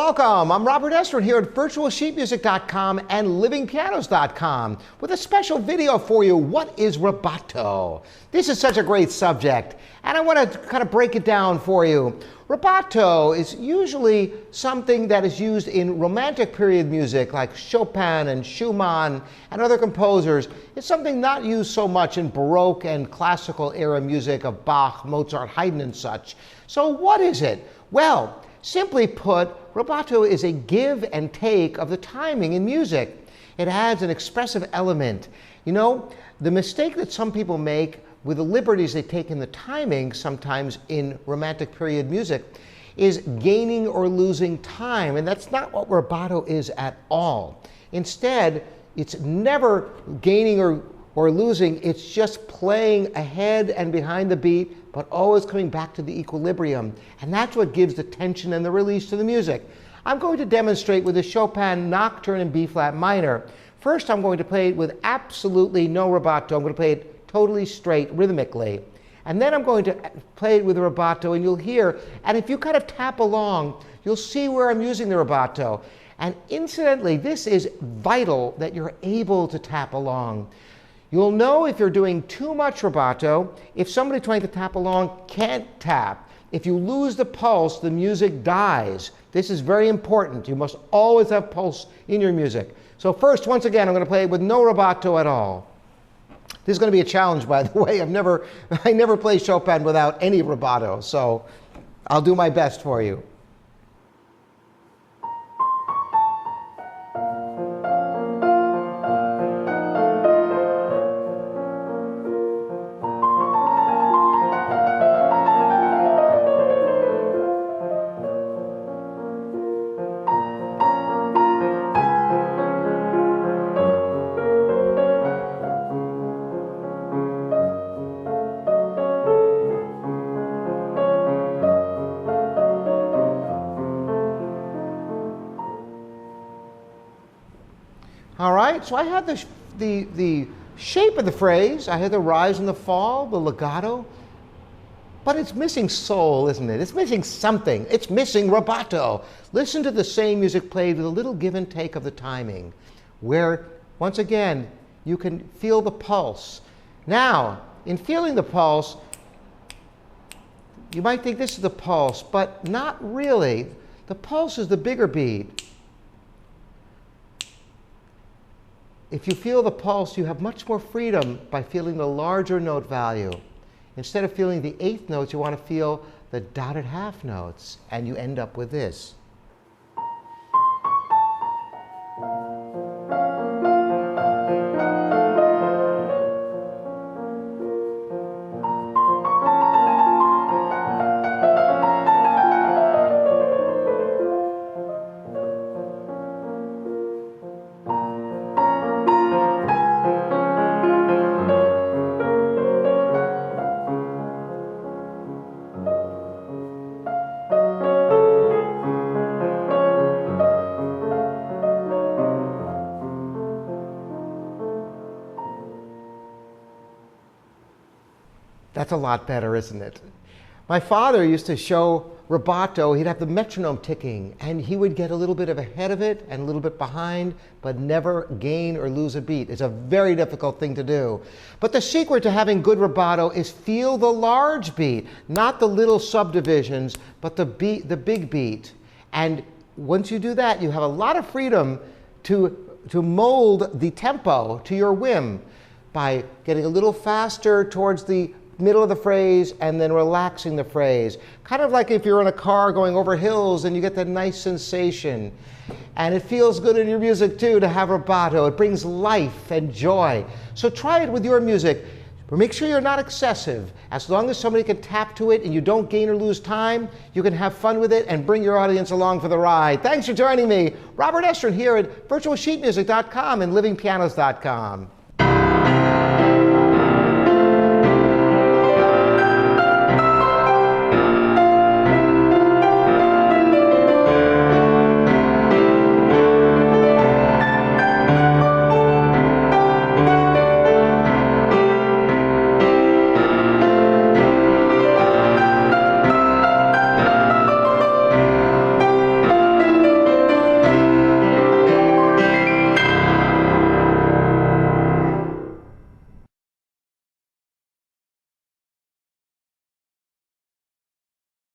welcome. I'm Robert Estrin here at virtualsheetmusic.com and livingpianos.com with a special video for you. What is rubato? This is such a great subject, and I want to kind of break it down for you. Rubato is usually something that is used in romantic period music like Chopin and Schumann and other composers. It's something not used so much in Baroque and classical era music of Bach, Mozart, Haydn, and such. So what is it? Well, simply put, rubato is a give and take of the timing in music. It adds an expressive element. You know, the mistake that some people make with the liberties they take in the timing sometimes in romantic period music is gaining or losing time, and that's not what rubato is at all. Instead, it's never gaining or losing, it's just playing ahead and behind the beat, but always coming back to the equilibrium. And that's what gives the tension and the release to the music. I'm going to demonstrate with the Chopin Nocturne in B-flat minor. First, I'm going to play it with absolutely no rubato. I'm going to play it totally straight, rhythmically. And then I'm going to play it with rubato, and you'll hear, and if you kind of tap along, you'll see where I'm using the rubato. And incidentally, this is vital that you're able to tap along. You'll know if you're doing too much rubato, if somebody trying to tap along can't tap. If you lose the pulse, the music dies. This is very important. You must always have pulse in your music. So first, once again, I'm going to play it with no rubato at all. This is going to be a challenge, by the way. I never play Chopin without any rubato, so I'll do my best for you. All right, so I had the shape of the phrase. I had the rise and the fall, the legato. But it's missing soul, isn't it? It's missing something. It's missing rubato. Listen to the same music played with a little give and take of the timing, where, once again, you can feel the pulse. Now, in feeling the pulse, you might think this is the pulse, but not really. The pulse is the bigger beat. If you feel the pulse, you have much more freedom by feeling the larger note value. Instead of feeling the eighth notes, you want to feel the dotted half notes, and you end up with this. That's a lot better, isn't it? My father used to show rubato. He'd have the metronome ticking, and he would get a little bit of ahead of it and a little bit behind, but never gain or lose a beat. It's a very difficult thing to do. But the secret to having good rubato is feel the large beat, not the little subdivisions, but the big beat. And once you do that, you have a lot of freedom to mold the tempo to your whim by getting a little faster towards the middle of the phrase and then relaxing the phrase. Kind of like if you're in a car going over hills and you get that nice sensation. And it feels good in your music too to have rubato. It brings life and joy. So try it with your music. But make sure you're not excessive. As long as somebody can tap to it and you don't gain or lose time, you can have fun with it and bring your audience along for the ride. Thanks for joining me. Robert Estrin here at virtualsheetmusic.com and livingpianos.com.